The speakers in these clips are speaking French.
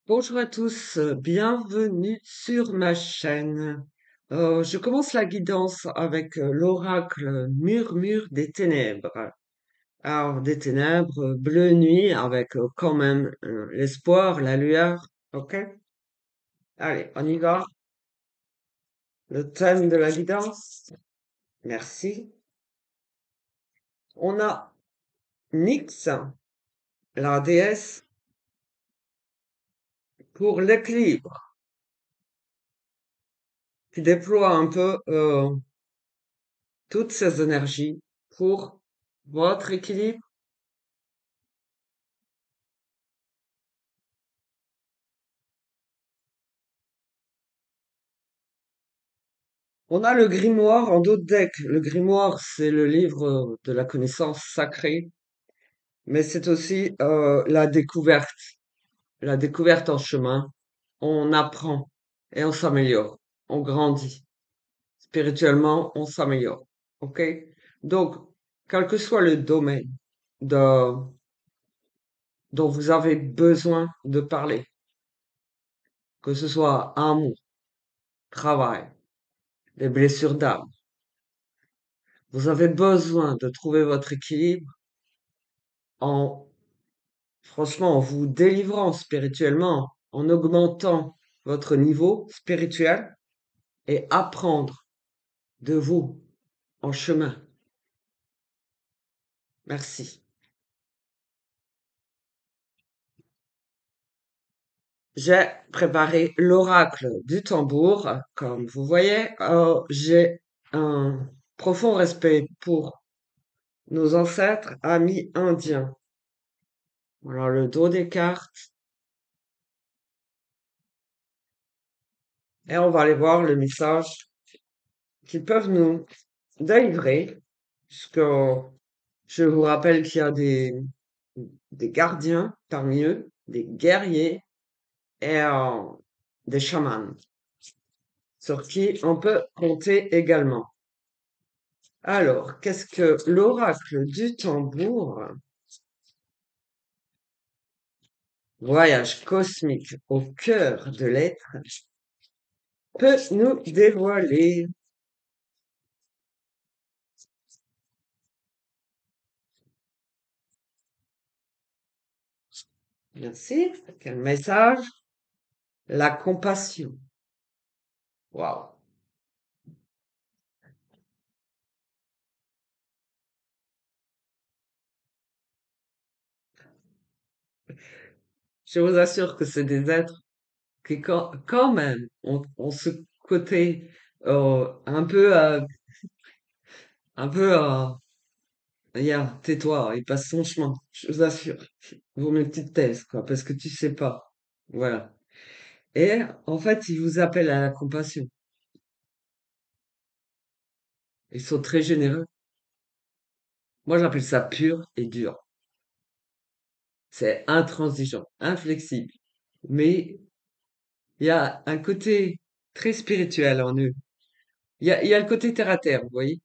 Bonjour à tous, bienvenue sur ma chaîne. Je commence la guidance avec l'oracle Murmure des ténèbres. Alors, des ténèbres, bleu nuit, avec quand même l'espoir, la lueur. Ok? Allez, on y va. Le thème de la guidance. Merci. On a Nyx, la déesse, pour l'équilibre, qui déploie un peu toutes ses énergies pour votre équilibre. On a le grimoire en dos de deck. Le grimoire, c'est le livre de la connaissance sacrée, mais c'est aussi la découverte en chemin. On apprend et on s'améliore, on grandit. Spirituellement, on s'améliore. OK? Donc, quel que soit le domaine de, dont vous avez besoin de parler, que ce soit amour, travail, les blessures d'âme, vous avez besoin de trouver votre équilibre en franchement, en vous délivrant spirituellement, en augmentant votre niveau spirituel et apprendre de vous en chemin. Merci. J'ai préparé l'oracle du tambour. Comme vous voyez, j'ai un profond respect pour nos ancêtres amis indiens. Alors le dos des cartes et on va aller voir le message qu'ils peuvent nous délivrer, puisque je vous rappelle qu'il y a des gardiens parmi eux, des guerriers et des chamans, sur qui on peut compter également. Alors, qu'est-ce que l'oracle du tambour, voyage cosmique au cœur de l'être, peut nous dévoiler? Merci. Quel message? La compassion. Waouh. Je vous assure que c'est des êtres qui, quand même, ont ce côté un peu, regarde, tais-toi, il passe son chemin, je vous assure. Vaut mes petites thèses, quoi, parce que tu sais pas. Voilà. Et, en fait, ils vous appellent à la compassion. Ils sont très généreux. Moi, j'appelle ça pur et dur. C'est intransigeant, inflexible. Mais il y a un côté très spirituel en eux. Il y a le côté terre à terre, vous voyez,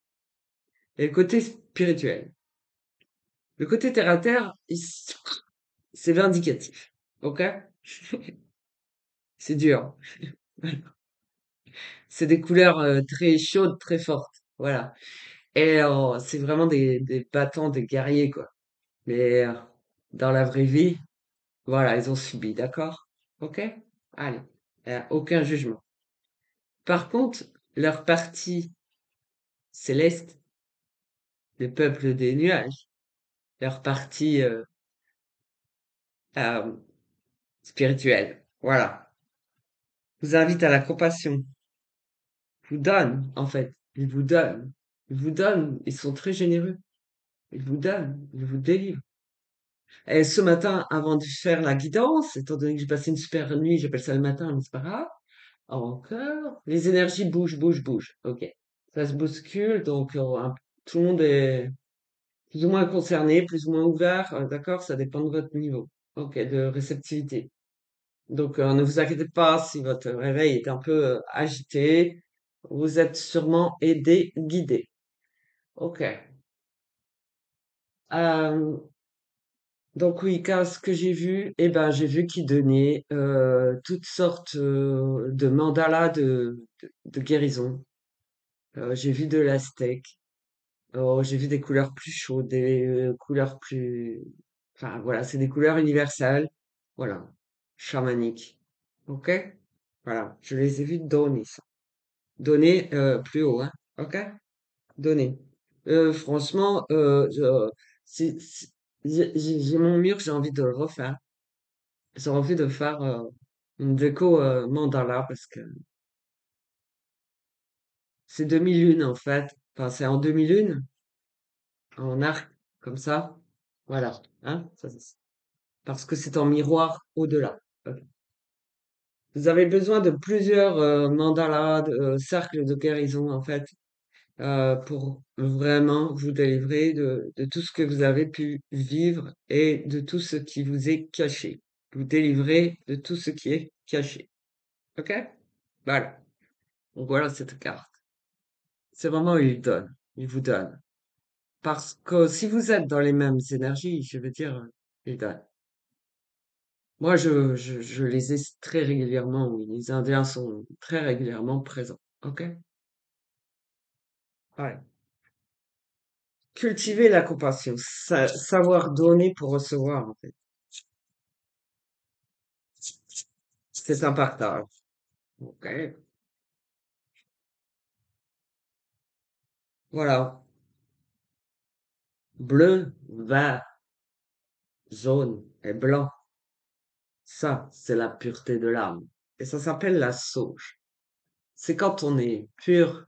et le côté spirituel. Le côté terre à terre, c'est vindicatif. Ok? C'est dur. C'est des couleurs très chaudes, très fortes. Voilà. Et c'est vraiment des battants, des guerriers, quoi. Mais dans la vraie vie, voilà, ils ont subi, d'accord? Ok? Allez. Aucun jugement. Par contre, leur partie céleste, le peuple des nuages, leur partie euh, spirituelle, voilà, vous invite à la compassion. Vous donnent, en fait. Ils vous donnent. Ils vous donnent. Ils sont très généreux. Ils vous donnent. Ils vous délivrent. Et ce matin, avant de faire la guidance, étant donné que j'ai passé une super nuit, j'appelle ça le matin, mais c'est pas grave. Encore. Les énergies bougent, bougent, bougent. Ok. Ça se bouscule, donc tout le monde est plus ou moins concerné, plus ou moins ouvert. D'accord? Ça dépend de votre niveau. Ok, de réceptivité. Donc, ne vous inquiétez pas si votre réveil est un peu agité. Vous êtes sûrement aidé, guidé. Ok. Euh, Donc oui, car ce que j'ai vu, eh ben j'ai vu qu'il donnait toutes sortes de mandalas de guérison. J'ai vu de l'aztèque. Oh, j'ai vu des couleurs plus chaudes, des couleurs plus... Enfin voilà, c'est des couleurs universelles. Voilà, chamaniques. Ok? Voilà, je les ai vus donner ça. Donner plus haut, hein? Ok? Donner. Franchement, j'ai mon mur, j'ai envie de le refaire. J'ai envie de faire une déco mandala parce que c'est demi-lune en fait. Enfin, c'est en demi-lune, en arc, comme ça. Voilà. Hein? Parce que c'est en miroir au-delà. Ok. Vous avez besoin de plusieurs mandalas, cercles de guérison en fait, pour vraiment vous délivrer de tout ce que vous avez pu vivre et de tout ce qui vous est caché. Vous délivrer de tout ce qui est caché. Ok? Voilà. Donc voilà cette carte. C'est vraiment, il donne. Il vous donne. Parce que si vous êtes dans les mêmes énergies, je veux dire, il donne. Moi, je les ai très régulièrement, oui. Les Indiens sont très régulièrement présents. Ok? Ouais. Cultiver la compassion. Savoir donner pour recevoir, en fait. C'est un partage. Ok? Voilà. Bleu, vert, jaune et blanc. Ça, c'est la pureté de l'âme. Et ça s'appelle la sauge. C'est quand on est pur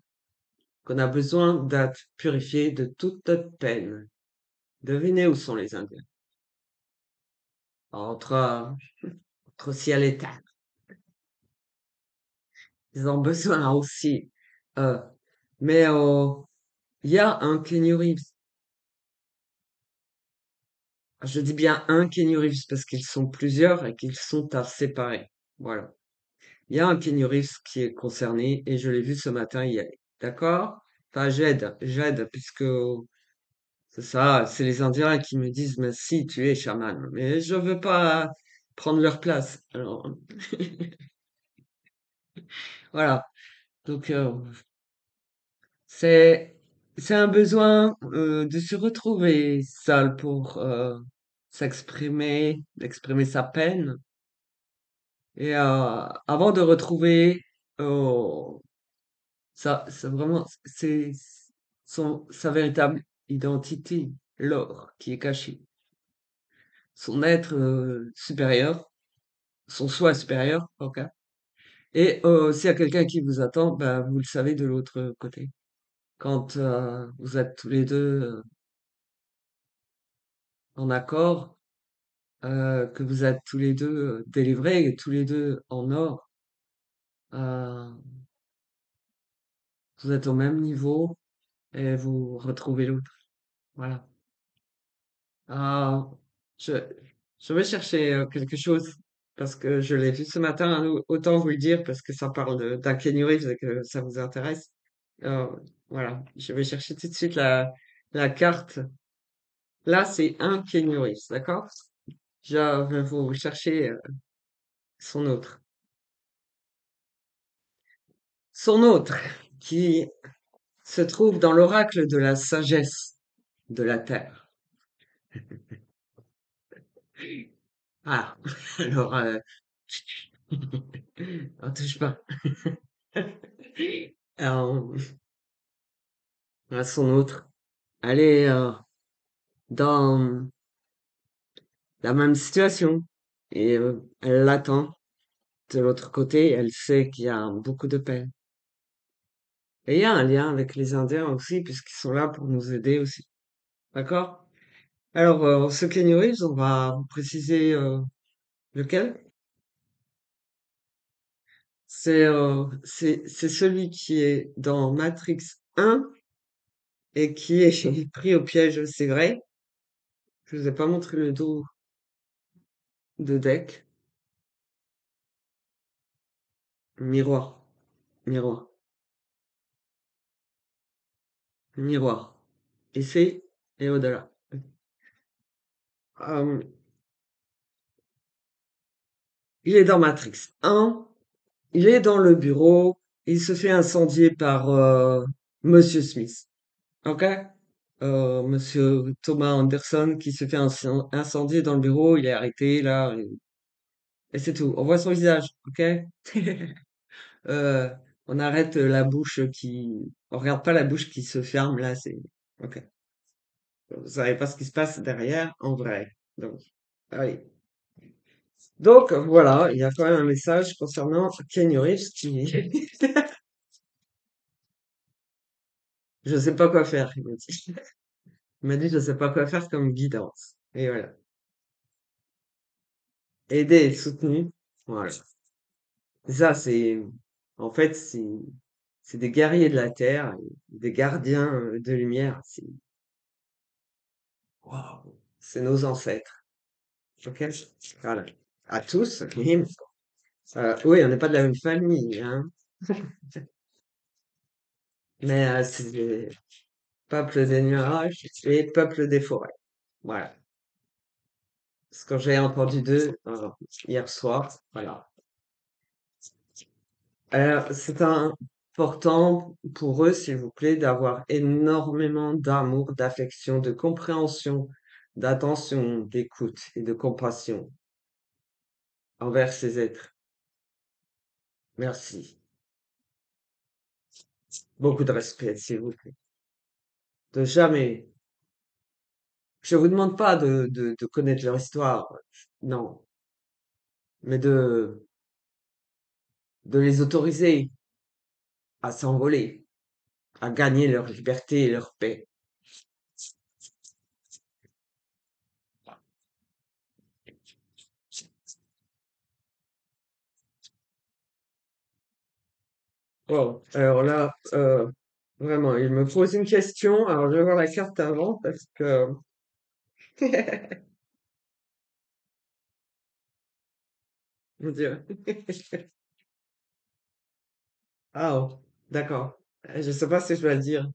qu'on a besoin d'être purifié de toute notre peine. Devinez où sont les Indiens? Entre ciel et terre. Ils ont besoin aussi. Euh, mais il y a un Kenny Reeves. Je dis bien un Kenny Reeves parce qu'ils sont plusieurs et qu'ils sont à séparer. Voilà. Il y a un Kenny Reeves qui est concerné et je l'ai vu ce matin y aller. D'accord? Enfin, j'aide, puisque c'est ça, c'est les Indiens qui me disent, mais si, tu es chaman. Mais je veux pas prendre leur place. Alors, voilà. Donc, c'est, c'est un besoin de se retrouver seul pour s'exprimer, d'exprimer sa peine. Et avant de retrouver euh, c'est vraiment, c'est sa véritable identité, l'or qui est caché. Son être supérieur, son soi supérieur, ok. Et s'il y a quelqu'un qui vous attend, ben, vous le savez de l'autre côté. Quand vous êtes tous les deux en accord, que vous êtes tous les deux délivrés et tous les deux en or, euh, vous êtes au même niveau et vous retrouvez l'autre. Voilà. Ah, je, je vais chercher quelque chose parce que je l'ai vu ce matin. Hein, autant vous le dire parce que ça parle d'un Kenny Reeves et que ça vous intéresse. Euh, voilà, je vais chercher tout de suite la carte. Là, c'est un Kenny Reeves, d'accord? Je vais vous chercher son autre. Son autre, qui se trouve dans l'oracle de la sagesse de la Terre. Ah, alors, on touche pas. Alors, à son autre. Elle est dans la même situation et elle l'attend de l'autre côté. Elle sait qu'il y a beaucoup de peine. Et il y a un lien avec les Indiens aussi, puisqu'ils sont là pour nous aider aussi. D'accord? Alors, ce Kenny Reeves, on va vous préciser lequel. C'est celui qui est dans Matrix 1 et qui est pris au piège, c'est vrai. Je vous ai pas montré le dos de deck. Miroir, miroir, miroir. Ici et au-delà. Euh, il est dans Matrix 1, il est dans le bureau, il se fait incendier par Monsieur Smith. Ok? Monsieur Thomas Anderson qui se fait incendier dans le bureau, il est arrêté là, et c'est tout. On voit son visage, ok? Euh, on arrête la bouche on regarde pas la bouche qui se ferme là, c'est, ok. Vous savez pas ce qui se passe derrière en vrai. Donc, allez. Donc voilà, il y a quand même un message concernant Keanu Reeves qui, je sais pas quoi faire, il m'a dit. Il m'a dit, je sais pas quoi faire comme guidance. Et voilà. Aider et soutenu. Voilà. Ça, en fait, c'est des guerriers de la Terre, des gardiens de lumière. Waouh, c'est nos ancêtres. Ok? Voilà. À tous. Oui, oui, on n'est pas de la même famille, hein. Mais c'est des peuples des nuages et peuples des forêts. Voilà. Ce que j'ai entendu d'eux hier soir. Voilà. C'est important pour eux, s'il vous plaît, d'avoir énormément d'amour, d'affection, de compréhension, d'attention, d'écoute et de compassion envers ces êtres. Merci. Beaucoup de respect, s'il vous plaît. De jamais. Je vous demande pas de connaître leur histoire, non, mais de les autoriser à s'envoler, à gagner leur liberté et leur paix. Wow. Alors là, vraiment, il me pose une question. Alors, je vais voir la carte avant parce que... Mon Dieu. Ah, oh, d'accord. Je sais pas si je dois le dire.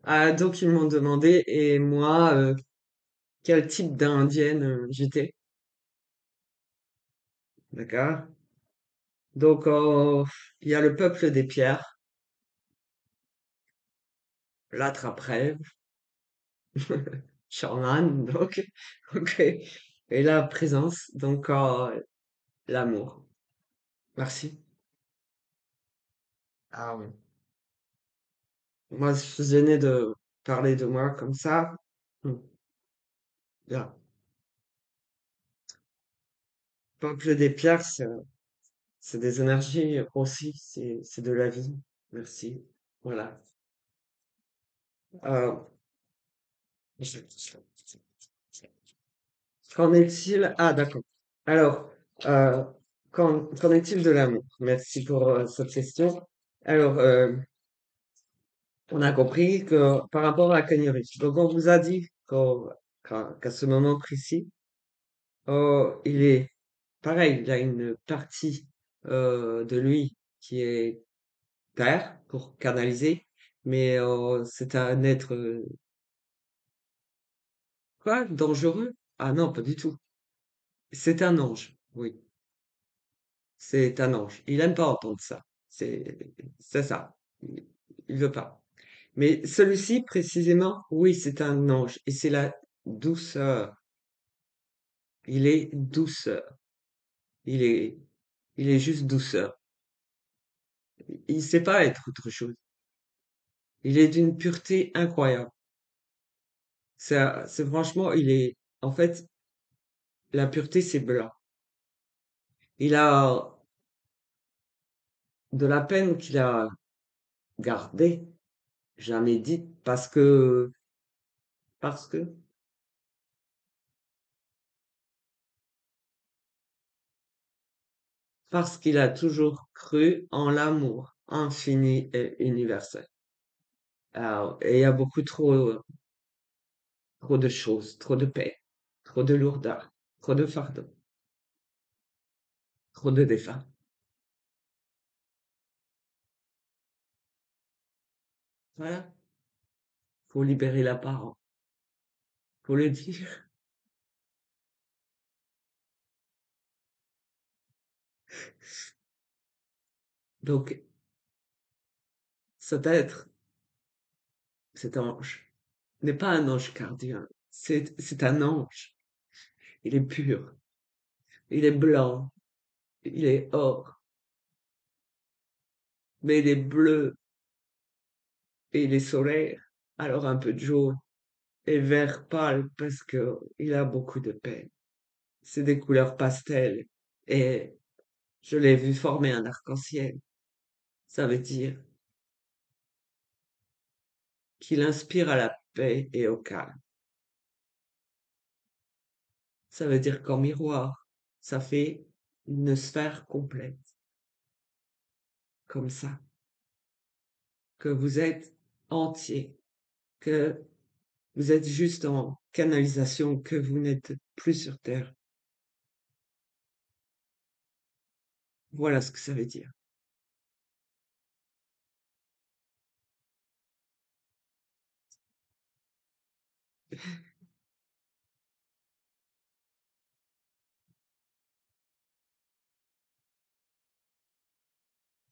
Ah, donc, ils m'ont demandé, et moi, quel type d'indienne j'étais. D'accord? Donc, il y a le peuple des pierres, l'attrape-rêve, Charman, donc, ok. Et la présence, donc, l'amour. Merci. Ah oui. Moi, je suis gêné de parler de moi comme ça. Hmm, bien. Peuple des pierres, c'est des énergies aussi, c'est de la vie. Merci. Voilà. Euh, je- Qu'en est-il? Ah, d'accord. Alors, euh, qu'en est-il de l'amour? Merci pour cette question. Alors, on a compris que par rapport à Kanye West, donc on vous a dit qu'à ce moment précis, il est pareil, il a une partie de lui qui est terre pour canaliser, mais c'est un être quoi? Dangereux? Ah non, pas du tout. C'est un ange, oui, c'est un ange. Il aime pas entendre ça. C'est c'est ça. Il veut pas. Mais celui-ci précisément, oui, c'est un ange et c'est la douceur. Il est douceur. Il est il est juste douceur. Il sait pas être autre chose. Il est d'une pureté incroyable. C'est franchement, en fait, la pureté, c'est blanc. Il a de la peine qu'il a gardée, jamais dite, parce que, parce qu'il a toujours cru en l'amour infini et universel. Et il y a beaucoup trop de choses, trop de paix, trop de lourdeur, trop de fardeau, trop de défunts. Voilà. Faut libérer la parole. Faut le dire. Donc, cet être, cet ange, n'est pas un ange gardien. C'est un ange. Il est pur. Il est blanc. Il est or. Mais il est bleu et il est solaire. Alors un peu de jaune et vert pâle parce que il a beaucoup de peine. C'est des couleurs pastel et je l'ai vu former un arc-en-ciel. Ça veut dire qu'il inspire à la paix et au calme. Ça veut dire qu'en miroir, ça fait une sphère complète, comme ça, que vous êtes entier, que vous êtes juste en canalisation, que vous n'êtes plus sur Terre. Voilà ce que ça veut dire.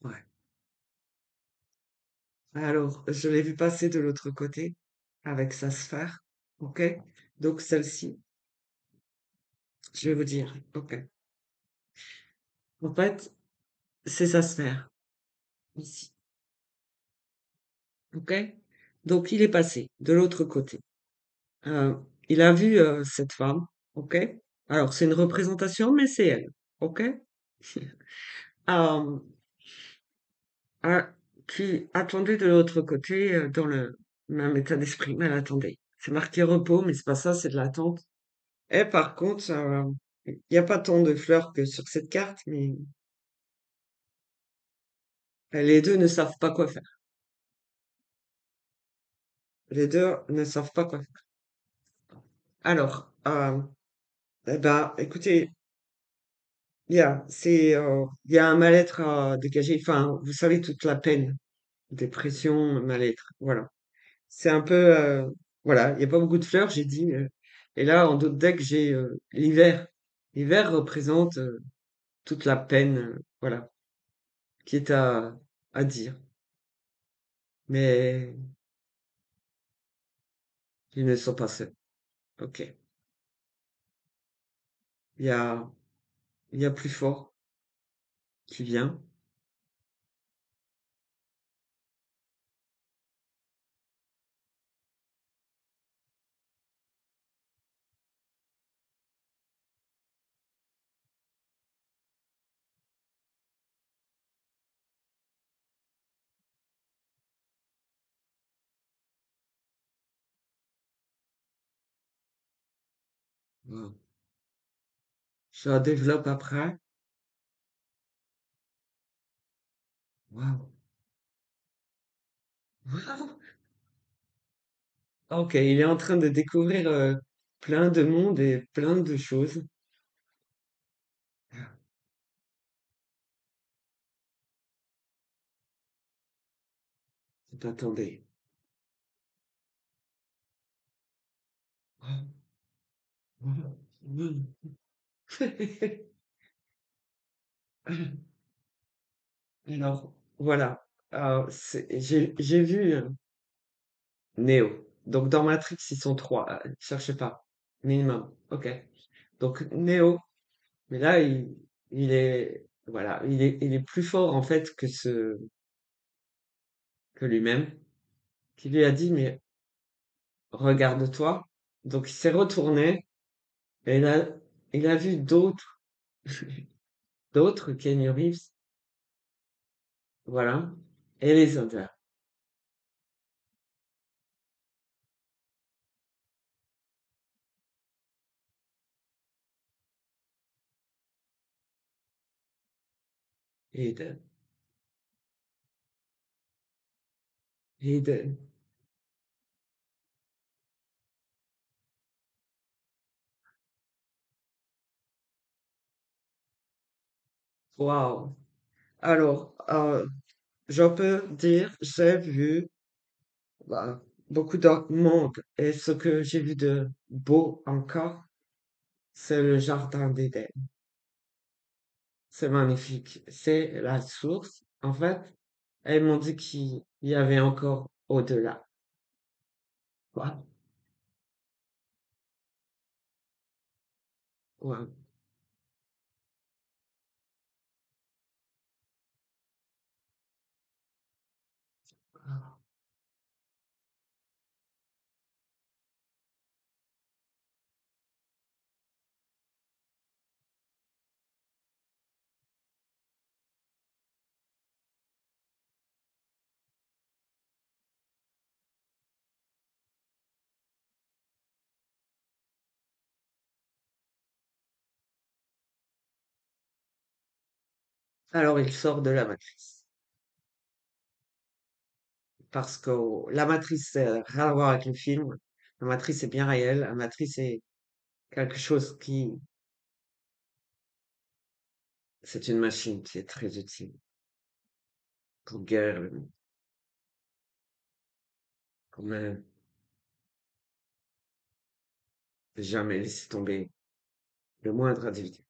Ouais. Alors, je l'ai vu passer de l'autre côté avec sa sphère. OK? Donc, celle-ci, je vais vous dire. OK. En fait, c'est sa sphère, ici. OK? Donc, il est passé de l'autre côté. Euh, il a vu cette femme. OK? Alors, c'est une représentation, mais c'est elle. OK? Euh, ah, qui attendait de l'autre côté dans le même état d'esprit. Mais elle attendait. C'est marqué repos, mais c'est pas ça, c'est de l'attente. Et par contre, il n'y a pas tant de fleurs que sur cette carte, mais les deux ne savent pas quoi faire. Les deux ne savent pas quoi faire. Alors, eh ben, écoutez, il y a un mal-être à dégager. Enfin, vous savez, toute la peine, dépression, mal-être. Voilà. C'est un peu, voilà, il n'y a pas beaucoup de fleurs, j'ai dit. Et là, en d'autres decks, j'ai l'hiver. L'hiver représente toute la peine, voilà, qui est à dire. Mais ils ne sont pas seuls. Ok. Il y a, il y a plus fort qui vient. Wow. Ça développe après. Waouh. Waouh. Ok, il est en train de découvrir plein de monde et plein de choses. Attendez. Alors, voilà. J'ai vu Neo. Donc, dans Matrix, ils sont trois. Cherchez pas. Minimum. OK. Donc, Neo. Mais là, il est, voilà, il est plus fort, en fait, que lui-même, qui lui a dit, mais regarde-toi. Donc, il s'est retourné et il a vu d'autres Kenny Reeves. Voilà. Et les Indiens. Eden. Eden. Waouh. Alors, je peux dire, j'ai vu bah, beaucoup de monde et ce que j'ai vu de beau encore, c'est le jardin d'Éden. c'est magnifique. C'est la source. En fait, elles m'ont dit qu'il y avait encore au-delà. Ouais, ouais. Alors il sort de la matrice. Parce que la matrice, rien à voir avec le film. La matrice est bien réelle. La matrice est quelque chose qui, c'est une machine qui est très utile pour guérir le monde. Quand même, jamais laisser tomber le moindre individu.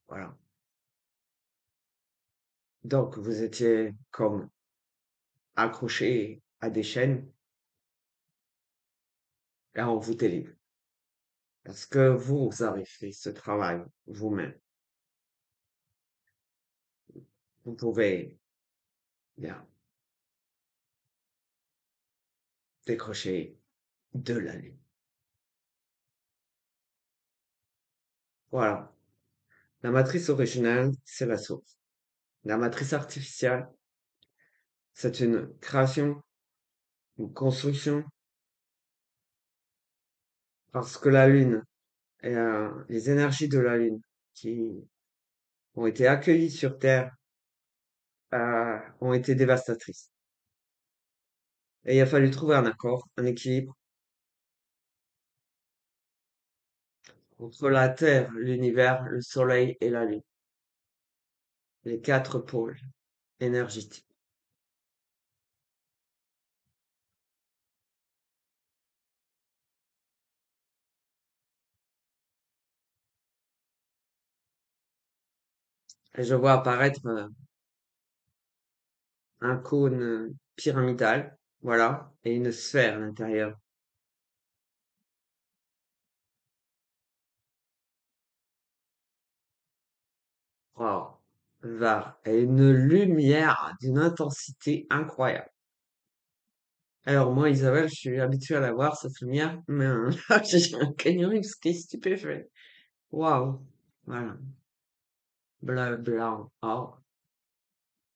Voilà. Donc, vous étiez comme accroché à des chaînes et on vous délivre. Parce que vous avez fait ce travail vous-même. Vous pouvez bien décrocher de la lune. Voilà. La matrice originale, c'est la source. La matrice artificielle, c'est une création, une construction, parce que la Lune et les énergies de la Lune qui ont été accueillies sur Terre ont été dévastatrices. Et il a fallu trouver un accord, un équilibre entre la Terre, l'univers, le Soleil et la Lune, les quatre pôles énergétiques. Et je vois apparaître un cône pyramidal, voilà, et une sphère à l'intérieur. Wow, va, et une lumière d'une intensité incroyable. Alors moi, Isabelle, je suis habituée à la voir, cette lumière, mais là, j'ai un canyonis qui est stupéfait. Waouh, voilà, bleu, blanc, oh,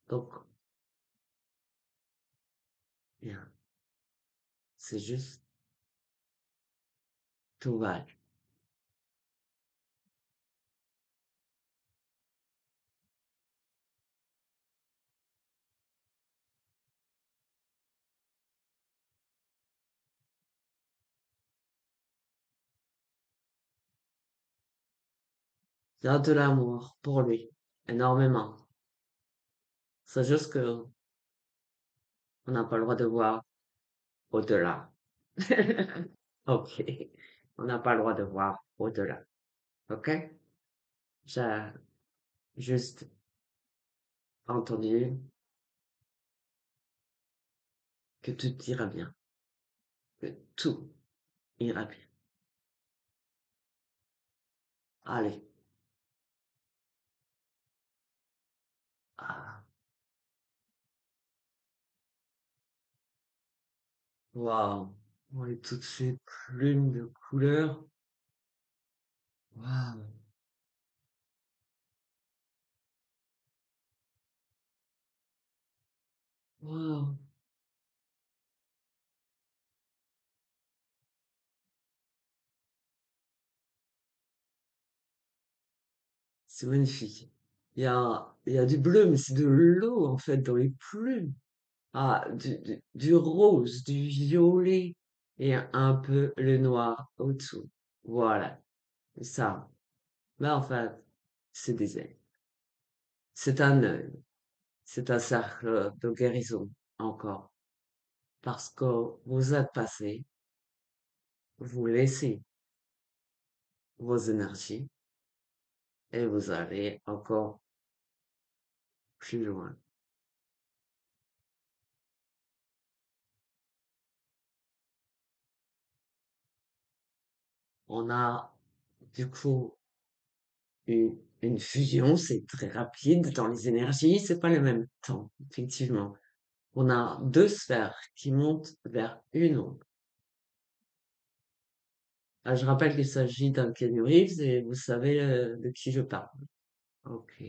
donc, bien, c'est juste tout va. Il y a de l'amour pour lui, énormément. C'est juste que on n'a pas le droit de voir au-delà. Ok, on n'a pas le droit de voir au-delà. Ok? J'ai juste entendu que tout ira bien, que tout ira bien. Allez. Ah, waouh. Ouais, toutes ces plumes de couleurs. Waouh. Waouh. C'est magnifique. Il y a du bleu, mais c'est de l'eau, en fait, dans les plumes. Ah, du rose, du violet et un peu le noir au-dessous. Voilà. Ça. Là, en fait, c'est des ailes. C'est un œil. C'est un cercle de guérison, encore. Parce que vous êtes passé, vous laissez vos énergies et vous allez encore plus loin. On a du coup une fusion, c'est très rapide dans les énergies, c'est pas le même temps, effectivement. On a deux sphères qui montent vers une autre. Ah, je rappelle qu'il s'agit d'un Keanu Reeves et vous savez de qui je parle. Ok.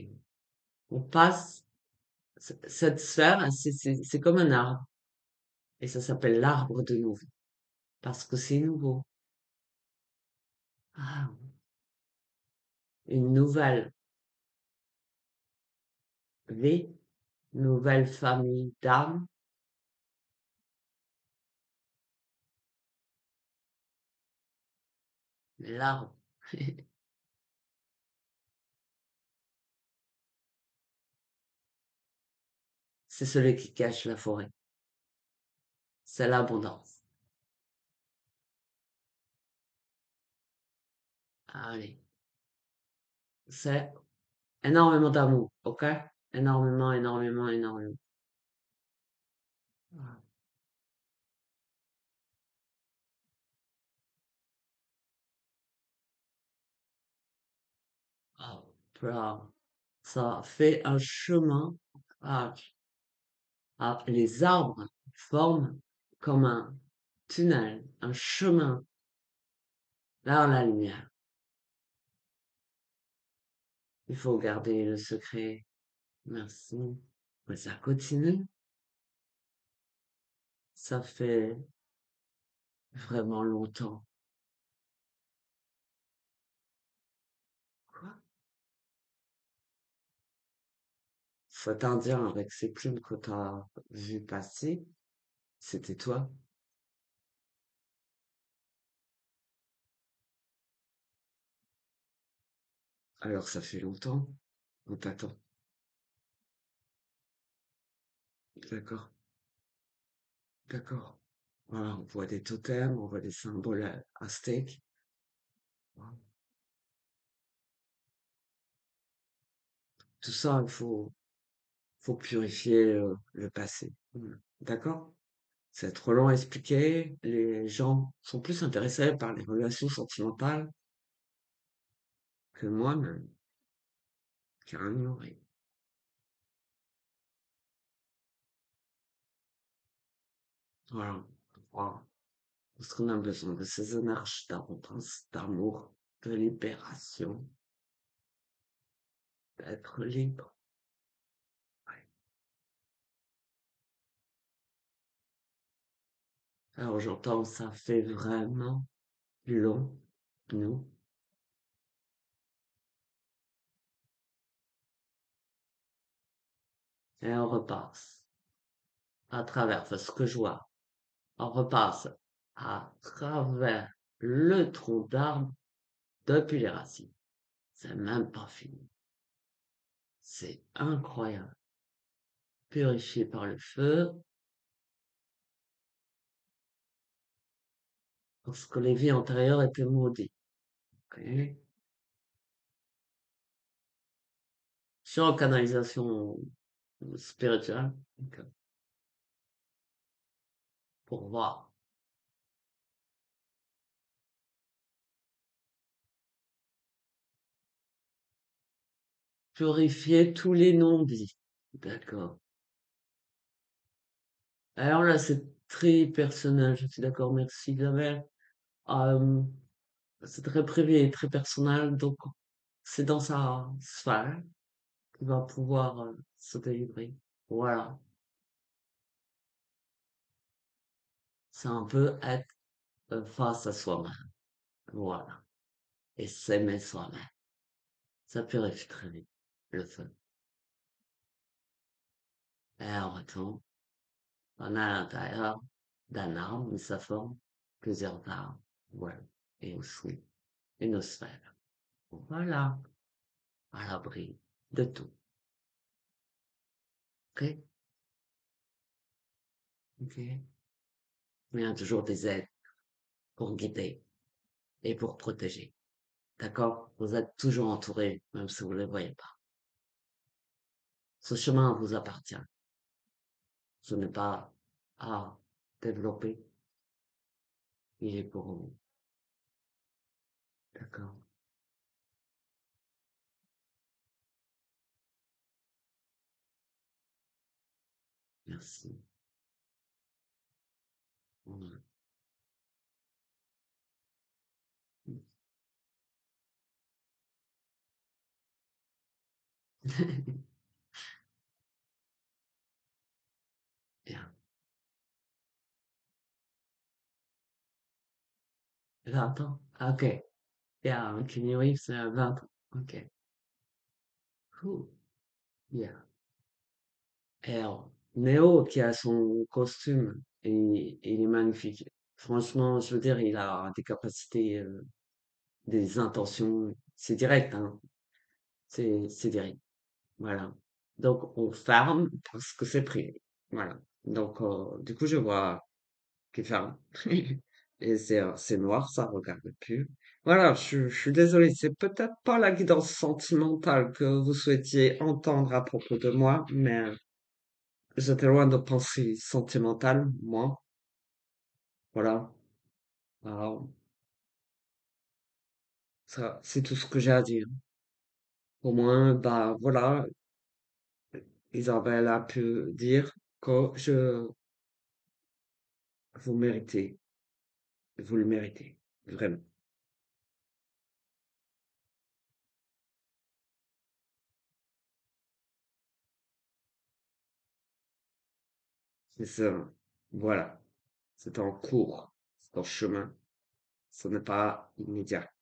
On passe cette sphère, hein, c'est comme un arbre et ça s'appelle l'arbre de nouveau parce que c'est nouveau. Ah, une nouvelle vie, nouvelle famille d'âmes, l'arbre. C'est celui qui cache la forêt. C'est l'abondance. Allez, c'est énormément d'amour, ok? Énormément, énormément, énormément. Ah, voilà. Ça fait un chemin. Ah, les arbres forment comme un tunnel, un chemin vers la lumière. Il faut garder le secret. Merci. Mais ça continue. Ça fait vraiment longtemps. Quoi? Cet Indien avec ses plumes que t'as vu passer, c'était toi? Alors ça fait longtemps. On t'attend. D'accord, d'accord. Voilà, on voit des totems, on voit des symboles aztèques. Tout ça, faut purifier le passé. D'accord? C'est trop long à expliquer. Les gens sont plus intéressés par les relations sentimentales que moi-même, carrément. Oui. Voilà. Voilà. Parce qu'on a besoin de ces énergies d'abondance, d'amour, de libération, d'être libre. Ouais. Alors j'entends, ça fait vraiment long, nous, et on repasse à travers, enfin, ce que je vois, on repasse à travers le tronc d'arbre depuis les racines. C'est même pas fini. C'est incroyable. Purifié par le feu, parce que les vies antérieures étaient maudites. Ok. Sur canalisation spirituelle, ok, pour voir. Purifier tous les non-dits. D'accord. Alors là, c'est très personnel, je suis d'accord, merci Isabelle. Euh, c'est très privé et très personnel, donc c'est dans sa sphère qu'il va pouvoir se délivrer. Voilà. C'est un peu être face à soi-même. Voilà. Et s'aimer soi-même. Ça purifie très vite le feu. Et en retour, on a à l'intérieur d'un arbre, mais ça forme plusieurs arbres. Voilà. Et aussi une sphère. Voilà. À l'abri de tout. Ok? Ok? Mais il y a toujours des aides pour guider et pour protéger. D'accord? Vous êtes toujours entouré, même si vous ne les voyez pas. Ce chemin vous appartient. Ce n'est pas à développer, il est pour vous. D'accord? Merci. Voilà. Bien. 20 ans. Ok. Yeah, Keanu Reeves, 20 ans. Ok. Cool. Yeah. Et alors, Neo qui a son costume, et il est magnifique. Franchement, je veux dire, il a des capacités, des intentions. C'est direct, hein. C'est direct. Voilà. Donc, on ferme parce que c'est privé. Voilà. Donc, du coup, je vois qu'il ferme. Et c'est noir, ça regarde plus. Voilà, je suis désolé, c'est peut-être pas la guidance sentimentale que vous souhaitiez entendre à propos de moi, mais j'étais loin de penser sentimentale, moi. Voilà. Alors, ça, c'est tout ce que j'ai à dire. Au moins, bah, voilà, Isabelle a pu dire que vous méritez, vous le méritez, vraiment. C'est ça. Voilà. C'est en cours, c'est en chemin. Ce n'est pas immédiat.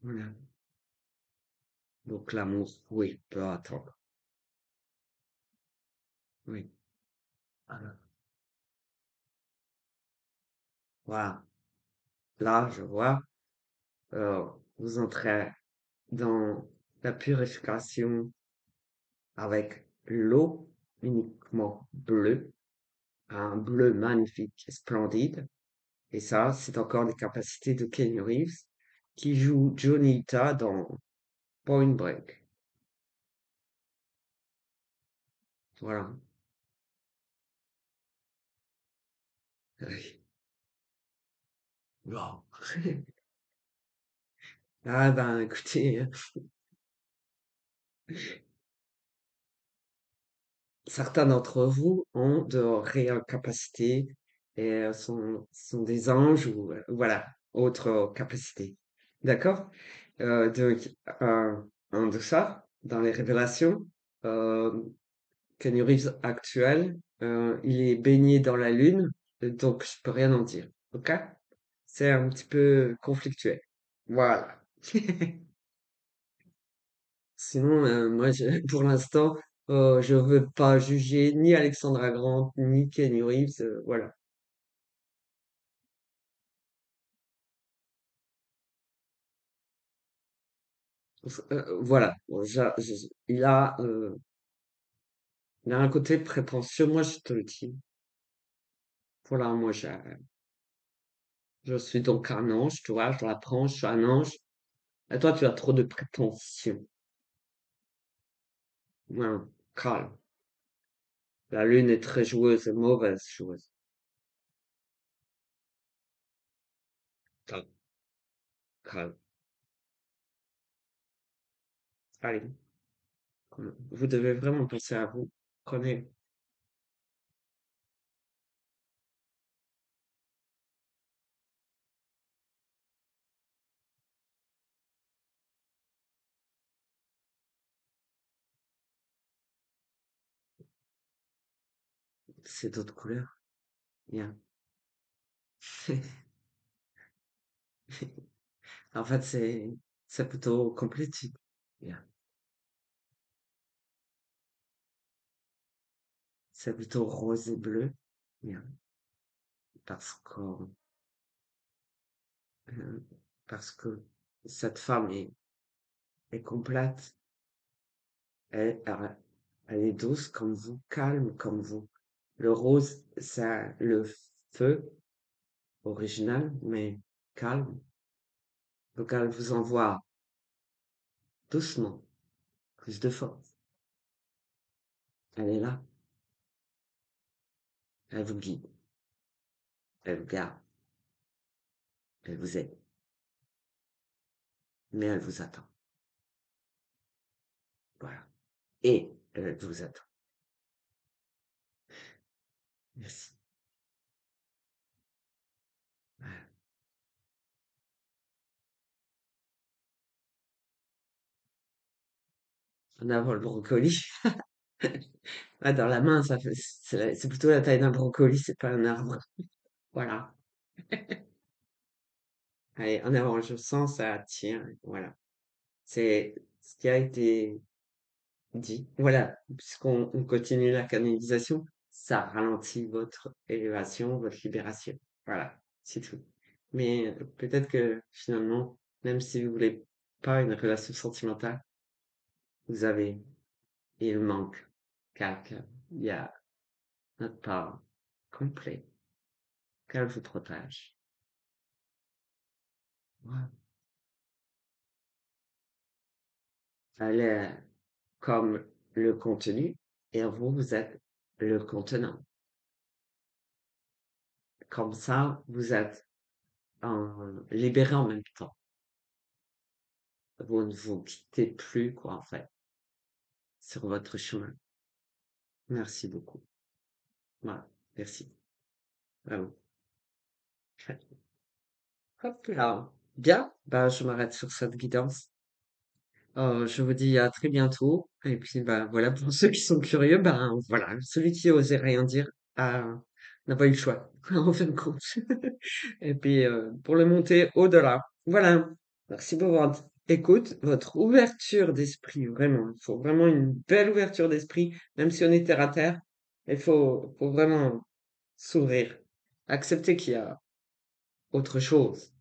Voilà. Donc l'amour, oui, peut attendre. Oui. Voilà. Voilà. Là, je vois, euh, vous entrez dans la purification avec l'eau uniquement bleue, un bleu magnifique, splendide. Et ça, c'est encore les capacités de Kenny Reeves, qui joue Johnny Utah dans Point Break. Voilà. Oui. Wow. Ah ben, écoutez, certains d'entre vous ont de réelles capacités et sont des anges ou voilà, autres capacités. D'accord? Donc, euh, en deçà, dans les révélations, euh, Keanu Reeves actuel, il est baigné dans la lune, donc je peux rien en dire. Ok? C'est un petit peu conflictuel. Voilà. Sinon, moi, pour l'instant, je veux pas juger ni Alexandra Grant, ni Kenny Reeves, voilà. Voilà. Bon, il a un côté prétentieux, moi, je te le dis. Voilà, moi, je suis donc un ange, tu vois, je l'apprends, je suis un ange. Et toi, tu as trop de prétentions. Voilà, calme. La lune est très joueuse et mauvaise joueuse. Calme, calme. Allez, vous devez vraiment penser à vous. Prenez, c'est d'autres couleurs. Bien. En fait, c'est plutôt complétique. Bien. C'est plutôt rose et bleu. Bien. Parce que, euh, parce que cette femme est complète. Elle est douce comme vous, calme comme vous. Le rose, c'est le feu original, mais calme. Donc elle vous envoie doucement plus de force. Elle est là, elle vous guide, elle vous garde, elle vous aide, mais elle vous attend. Voilà. Et elle vous attend. Merci. Voilà. En avant le brocoli. Ah, dans la main, ça fait, c'est plutôt la taille d'un brocoli, c'est pas un arbre. Voilà. Allez, en avant, je sens ça tient. Voilà. C'est ce qui a été dit. Voilà. Puisqu'on continue la canalisation, ça ralentit votre élévation, votre libération. Voilà. C'est tout. Mais peut-être que finalement, même si vous voulez pas une relation sentimentale, vous avez, il manque quelqu'un. Il y a notre part complet qu'elle vous protège. Voilà. Elle est comme le contenu et vous, vous êtes le contenant. Comme ça, vous êtes libéré en même temps. Vous ne vous quittez plus, quoi, en fait, sur votre chemin. Merci beaucoup. Voilà. Merci. Vraiment. Hop là. Bien. Ben, je m'arrête sur cette guidance. Je vous dis à très bientôt. Et puis, bah, voilà, pour ceux qui sont curieux, ben, voilà, celui qui osait rien dire n'a pas eu le choix, en fin de compte. Et puis, pour le monter au-delà. Voilà. Merci pour votre écoute, votre ouverture d'esprit, vraiment. Il faut vraiment une belle ouverture d'esprit, même si on est terre à terre. Il faut vraiment s'ouvrir. Accepter qu'il y a autre chose.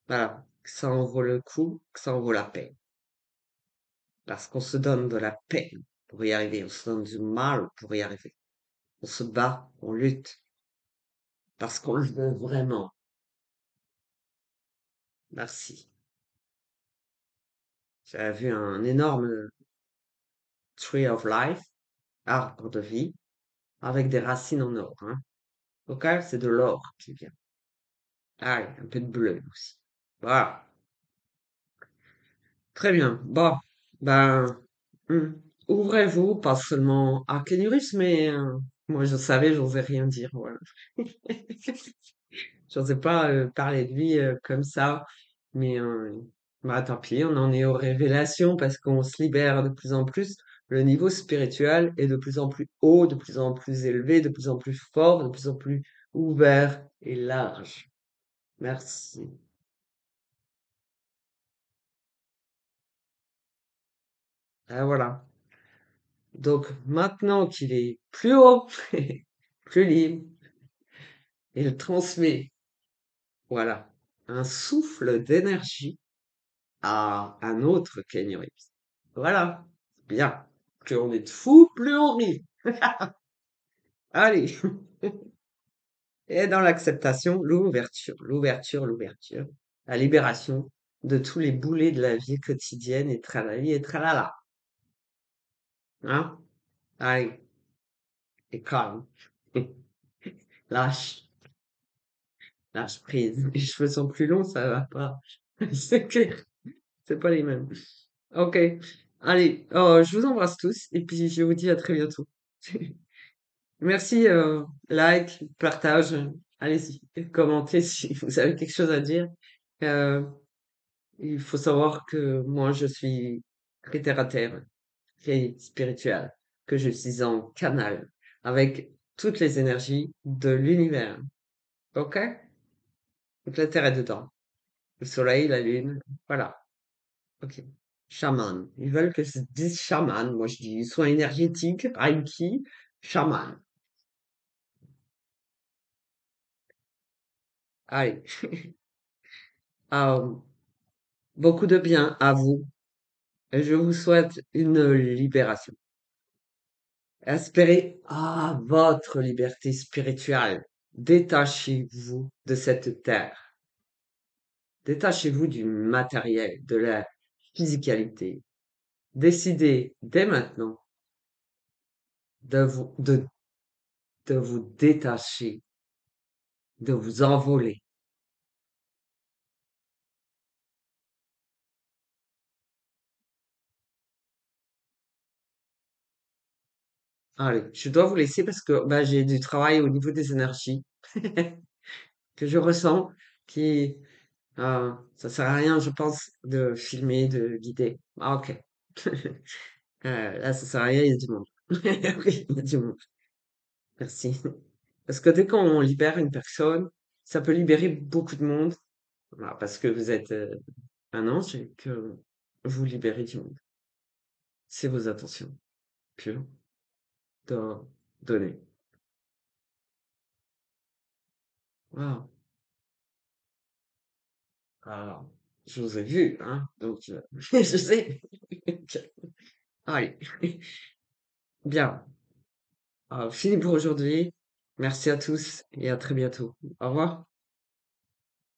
Voilà. Que ça en vaut le coup, que ça en vaut la peine. Parce qu'on se donne de la peine pour y arriver, on se donne du mal pour y arriver. On se bat, on lutte, parce qu'on le veut vraiment. Merci. J'avais vu un énorme tree of life, arbre de vie, avec des racines en or. Hein. Ok, c'est de l'or qui vient. Ah, et un peu de bleu aussi. Voilà. Très bien. Bon, ben, hmm, ouvrez-vous, pas seulement à Kenurus, mais moi je savais, j'osais rien dire. Voilà. J'osais pas parler de lui comme ça, mais bah, tant pis, on en est aux révélations parce qu'on se libère de plus en plus. Le niveau spirituel est de plus en plus haut, de plus en plus élevé, de plus en plus fort, de plus en plus ouvert et large. Merci. Ah, voilà. Donc maintenant qu'il est plus haut, plus libre, il transmet, voilà, un souffle d'énergie à un autre Kenny Reeves. Voilà, bien. Plus on est de fous, plus on rit. Allez. Et dans l'acceptation, l'ouverture, l'ouverture, l'ouverture. La libération de tous les boulets de la vie quotidienne et tralali et tralala. Hein? Allez, et calme. Lâche, lâche prise. Les cheveux sont plus longs, ça va pas. C'est clair, c'est pas les mêmes. Ok. Allez, je vous embrasse tous et puis je vous dis à très bientôt. Merci, like, partage, allez-y, commentez si vous avez quelque chose à dire. Euh, il faut savoir que moi, je suis très terre à terre, très spirituel, que je suis en canal avec toutes les énergies de l'univers. Ok? Donc la Terre est dedans. Le soleil, la lune, voilà. Ok. Chaman. Ils veulent que je dise chaman. Moi, je dis soin énergétique, Reiki, chaman. Allez. Ah, beaucoup de bien à vous. Et je vous souhaite une libération. Espérez à votre liberté spirituelle. Détachez-vous de cette terre. Détachez-vous du matériel, de la physicalité. Décidez dès maintenant de vous détacher, de vous envoler. Allez, je dois vous laisser parce que bah, j'ai du travail au niveau des énergies que je ressens, qui ça sert à rien, je pense, de filmer, de guider. Ah ok. Là, ça sert à rien, il y a du monde. Oui, il y a du monde. Merci. Parce que dès qu'on libère une personne, ça peut libérer beaucoup de monde. Voilà, parce que vous êtes un ange et que vous libérez du monde. C'est vos intentions pures de donner. Wow. Alors, je vous ai vu, hein, donc je sais. Allez, bien. Fini pour aujourd'hui. Merci à tous et à très bientôt. Au revoir.